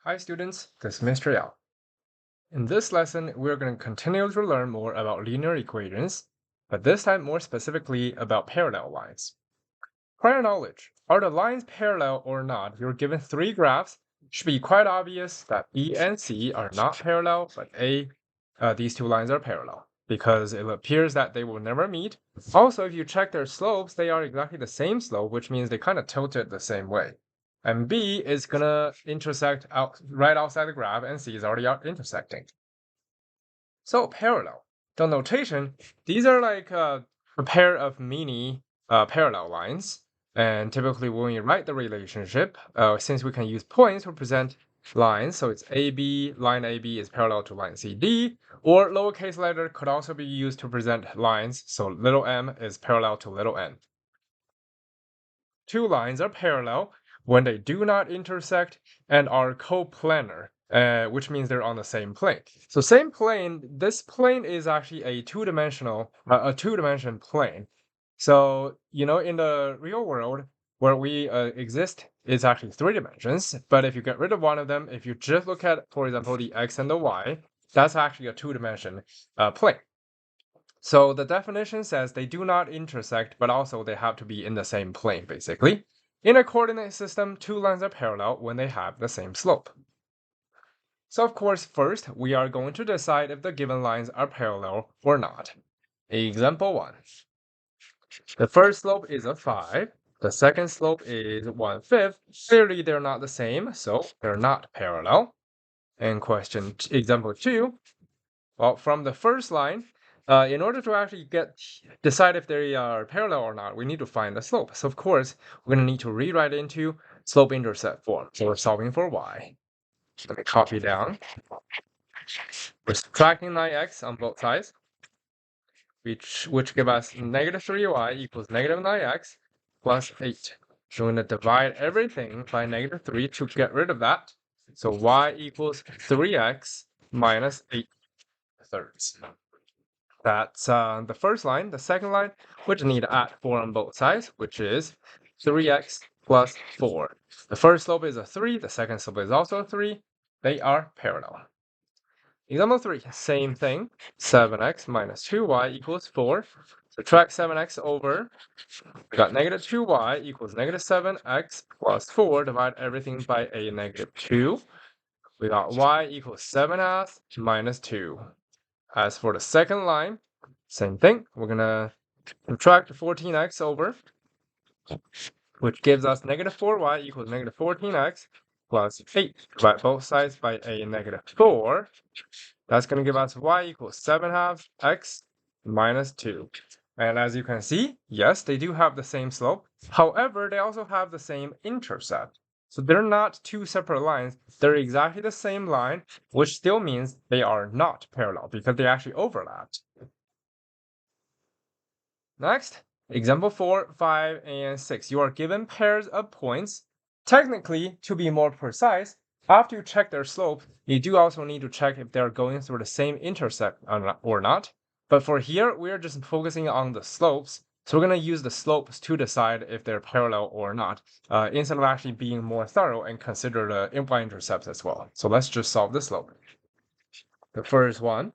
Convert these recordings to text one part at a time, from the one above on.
Hi students, this is Mr. Yao. In this lesson, we're going to continue to learn more about linear equations, but this time more specifically about parallel lines. Prior knowledge, are the lines parallel or not? You're given three graphs. It should be quite obvious that B and C are not parallel, but these two lines are parallel because it appears that they will never meet. Also, if you check their slopes, they are exactly the same slope, which means they kind of tilted the same way. And B is gonna intersect right outside the graph, and C is already out intersecting. So parallel. The notation, these are like a pair of mini parallel lines. And typically when we write the relationship, since we can use points to represent lines, so it's AB, line AB is parallel to line CD, or lowercase letter could also be used to present lines, so little m is parallel to little n. Two lines are parallel when they do not intersect and are coplanar, which means they're on the same plane. So same plane, this plane is actually a two-dimension plane. So, in the real world where we exist, it's actually 3 dimensions. But if you get rid of one of them, if you just look at, for example, the x and the y, that's actually a two-dimension plane. So the definition says they do not intersect, but also they have to be in the same plane, basically. In a coordinate system, two lines are parallel when they have the same slope. So of course, first, we are going to decide if the given lines are parallel or not. Example 1. The first slope is a 5. The second slope is 1/5. Clearly, they're not the same, so they're not parallel. And example 2. Well, from the first line, in order to actually decide if they are parallel or not, we need to find the slope. So of course, we're going to need to rewrite it into slope-intercept form. So we're solving for y. Let me copy down. We're subtracting 9x on both sides, which give us negative 3y equals negative 9x plus 8. So we're going to divide everything by negative 3 to get rid of that. So y equals 3x minus 8/3. That's the first line. The second line, we just need to add 4 on both sides, which is 3x plus 4. The first slope is a 3. The second slope is also a 3. They are parallel. Example 3, same thing. 7x minus 2y equals 4. Subtract 7x over. We got negative 2y equals negative 7x plus 4. Divide everything by a negative 2. We got y equals 7/2 minus 2. As for the second line, same thing. We're going to subtract 14x over, which gives us negative 4y equals negative 14x plus 8. Divide both sides by a negative 4. That's going to give us y equals 7/2 x minus 2. And as you can see, yes, they do have the same slope. However, they also have the same intercept. So they're not two separate lines. They're exactly the same line, which still means they are not parallel because they actually overlapped. Next, example 4, 5, and 6. You are given pairs of points. Technically, to be more precise, after you check their slope, you do also need to check if they're going through the same intercept or not. But for here, we're just focusing on the slopes. So we're going to use the slopes to decide if they're parallel or not, instead of actually being more thorough and consider the y-intercepts as well. So let's just solve the slope. The first one,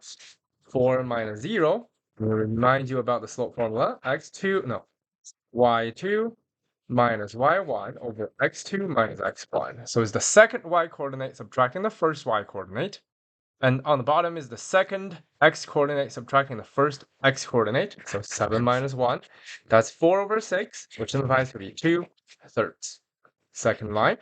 4 minus 0. I'm going to remind you about the slope formula. y2 minus y1 over x2 minus x1. So it's the second y coordinate subtracting the first y coordinate. And on the bottom is the second x coordinate subtracting the first x coordinate. So 7 minus 1. That's 4 over 6, which simplifies to be 2/3. Second line,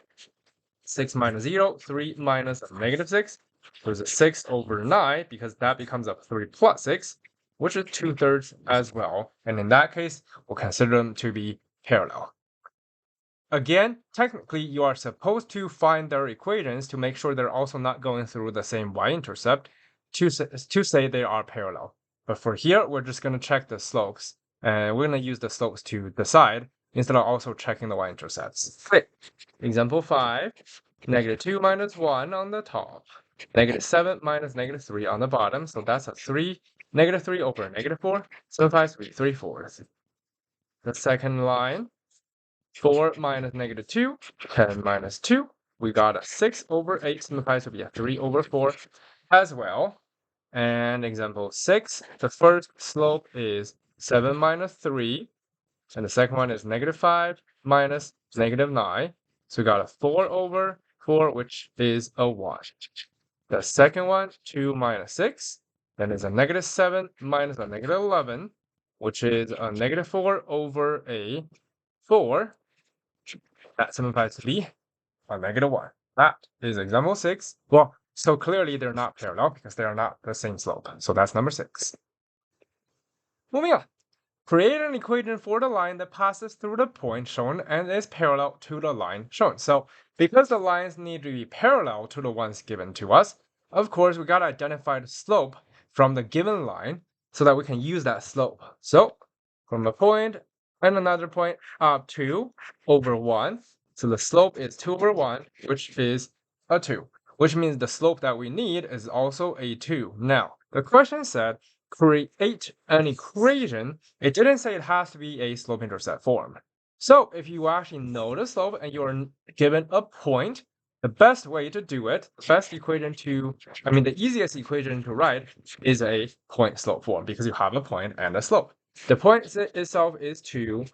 6 minus 0, 3 minus negative 6. There's a 6 over 9 because that becomes a 3 plus 6, which is 2/3 as well. And in that case, we'll consider them to be parallel. Again, technically, you are supposed to find their equations to make sure they're also not going through the same y-intercept to say they are parallel. But for here, we're just going to check the slopes. And we're going to use the slopes to decide instead of also checking the y-intercepts. Okay. Example 5, negative 2 minus 1 on the top. Negative 7 minus negative 3 on the bottom. So that's a 3. Negative 3 over negative 4. Simplifies to be 3/4. The second line, 4 minus negative 2, 10 minus 2. we got a 6 over 8 simplified to be a 3 over 4 as well. And example 6, the first slope is 7 minus 3, and the second one is -5 minus -9. So we got a 4 over 4, which is a 1. The second one, 2 minus 6, then is a -7 minus a -11, which is a -4 over a 4. That simplifies to be a -1. That is example 6. Well, so clearly they're not parallel because they are not the same slope. So that's number 6. Moving on. Create an equation for the line that passes through the point shown and is parallel to the line shown. So because the lines need to be parallel to the ones given to us, of course, we got to identify the slope from the given line so that we can use that slope. So from the point and another point up 2 over 1. So the slope is 2 over 1, which is a 2, which means the slope that we need is also a 2. Now, the question said, create an equation. It didn't say it has to be a slope-intercept form. So if you actually know the slope and you're given a point, the best way to do it, the easiest equation to write is a point-slope form because you have a point and a slope. The point itself is 2.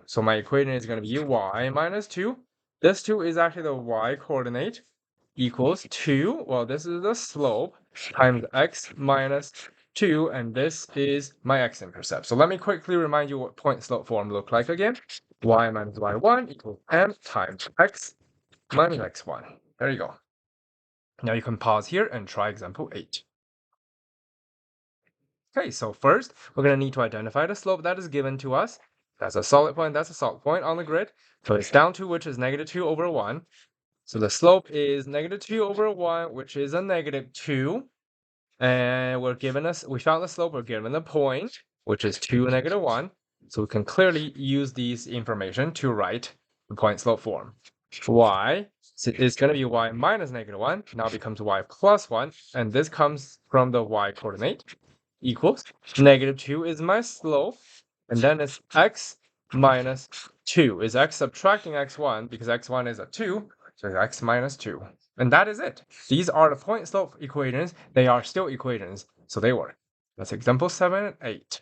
So my equation is going to be y minus 2. This 2 is actually the y coordinate equals 2. Well, this is the slope times x minus 2, and this is my x-intercept. So let me quickly remind you what point-slope form look like again. Y minus y1 equals m times x minus x1. There you go. Now you can pause here and try example 8. Okay, so first, we're going to need to identify the slope that is given to us. That's a solid point on the grid. So it's down to which is -2 over 1. So the slope is -2 over 1, which is a -2. And we found the slope, we're given the point, which is 2, -1. So we can clearly use these information to write the point slope form. Y is going to be y minus -1, now becomes y plus 1, and this comes from the y coordinate, equals -2 is my slope, and then it's x minus 2. Is x subtracting x1 because x1 is a 2, so it's x minus 2. And that is it. These are the point slope equations. They are still equations, so they work. That's example 7 and 8.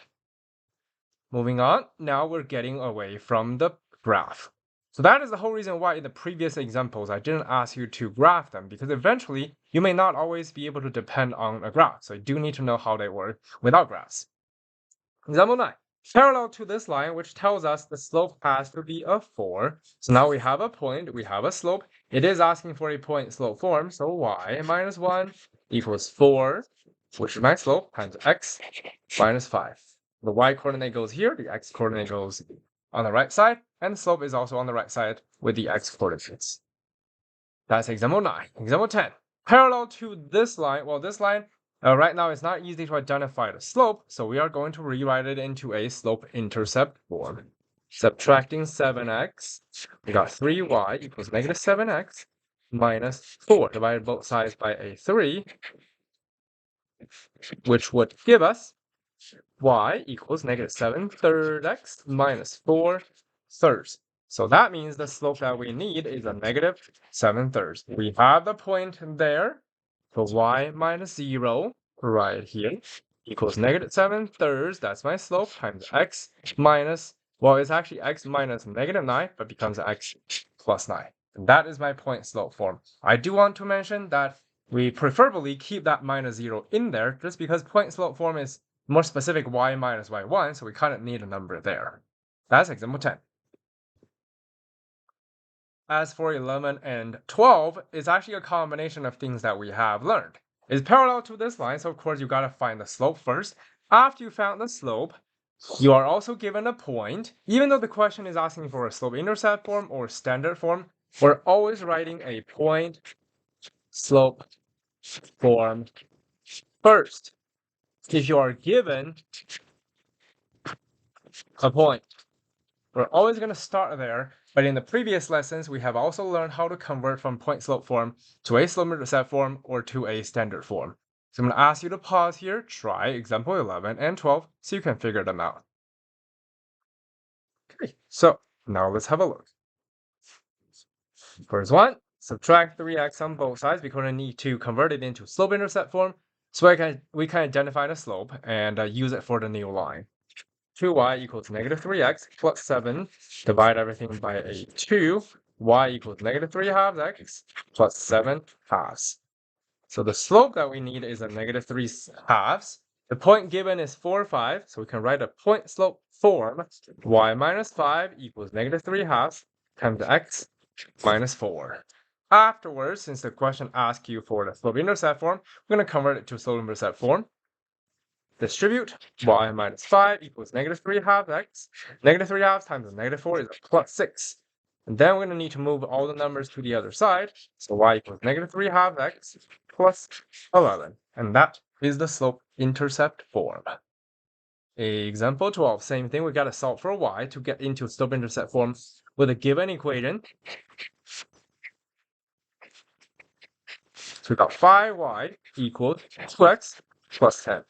Moving on, now we're getting away from the graph. So that is the whole reason why in the previous examples I didn't ask you to graph them, because eventually you may not always be able to depend on a graph. So you do need to know how they work without graphs. Example 9. Parallel to this line, which tells us the slope has to be a 4. So now we have a point, we have a slope. It is asking for a point slope form, so y minus 1 equals 4, which is my slope, times x minus 5. The y coordinate goes here, the x coordinate goes on the right side, and the slope is also on the right side with the x coordinates. That's example 9. Example 10. Parallel to this line, this line right now is not easy to identify the slope, so we are going to rewrite it into a slope-intercept form. Subtracting 7x, we got 3y equals -7x minus 4, divided both sides by a 3, which would give us y equals -7 third x minus 4 thirds. So that means the slope that we need is a -7 thirds. We have the point there, so y minus 0 right here equals -7 thirds. That's my slope times x minus, it's actually x minus -9, but becomes x plus 9. And that is my point slope form. I do want to mention that we preferably keep that -0 in there just because point slope form is more specific y minus y1, so we kind of need a number there. That's example 10. As for 11 and 12, it's actually a combination of things that we have learned. It's parallel to this line, so of course you gotta find the slope first. After you found the slope, you are also given a point. Even though the question is asking for a slope-intercept form or standard form, we're always writing a point slope form first. If you are given a point, we're always going to start there, but in the previous lessons, we have also learned how to convert from point slope form to a slope-intercept form or to a standard form. So I'm going to ask you to pause here, try example 11 and 12 so you can figure them out. Okay, so now let's have a look. First one, subtract 3x on both sides because I need to convert it into slope-intercept form so we can identify the slope and use it for the new line. 2y equals negative 3x plus 7, divide everything by a 2, y equals negative 3 halves x plus 7 halves. So the slope that we need is a negative 3 halves. The point given is 4, 5, so we can write a point slope form. Y minus 5 equals negative 3 halves times x minus 4. Afterwards, since the question asks you for the slope-intercept form, we're going to convert it to slope-intercept form. Distribute y minus 5 equals negative 3 halves x. Negative 3 halves times the negative 4 is a plus 6. And then we're going to need to move all the numbers to the other side. So y equals negative 3 halves x plus 11. And that is the slope-intercept form. Example 12, same thing. We got to solve for y to get into slope-intercept form with a given equation. So we got 5y equals 2x plus 10.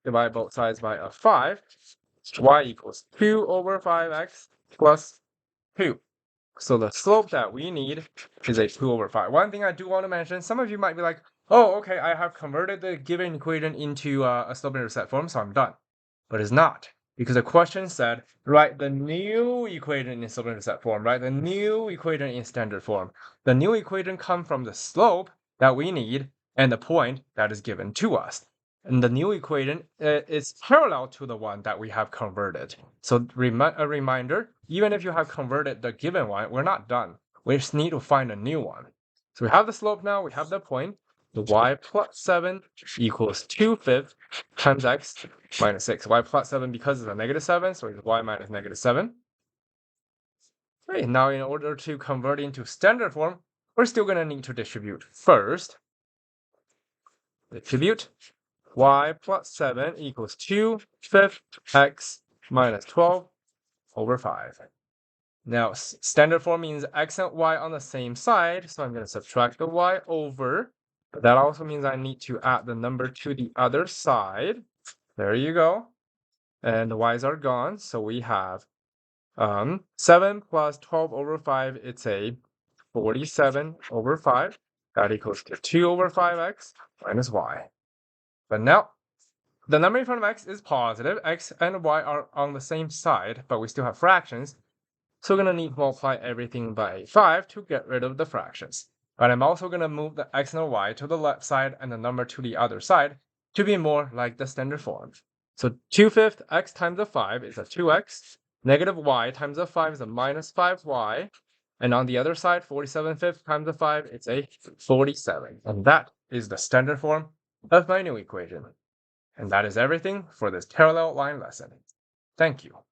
Divide both sides by a 5, y equals 2 over 5x plus 2. So the slope that we need is a 2 over 5. One thing I do want to mention, some of you might be like, oh, okay, I have converted the given equation into a slope-intercept form, so I'm done. But it's not, because the question said, write the new equation in slope-intercept form, right? The new equation in standard form. The new equation comes from the slope that we need and the point that is given to us. And the new equation is parallel to the one that we have converted. So a reminder, even if you have converted the given one, we're not done. We just need to find a new one. So we have the slope now, we have the point. The y plus 7 equals 2/5 times x minus 6. Y plus 7 because it's a negative 7, so it's y minus negative 7. Okay, now in order to convert into standard form, we're still going to need to distribute first. Distribute y plus 7 equals 2/5 x minus 12 over 5. Now, standard form means x and y on the same side, so I'm going to subtract the y over. But that also means I need to add the number to the other side. There you go. And the y's are gone, so we have 7 plus 12 over 5, it's a 47 over 5. That equals to 2 over 5x minus y. But now, the number in front of x is positive. X and y are on the same side, but we still have fractions. So we're going to need to multiply everything by 5 to get rid of the fractions. But I'm also going to move the x and y to the left side and the number to the other side to be more like the standard form. So 2/5 x times the 5 is a 2x. Negative y times the 5 is a minus 5y. And on the other side, 47/5 times the 5, it's a 47. And that is the standard form of my new equation. And that is everything for this parallel line lesson. Thank you.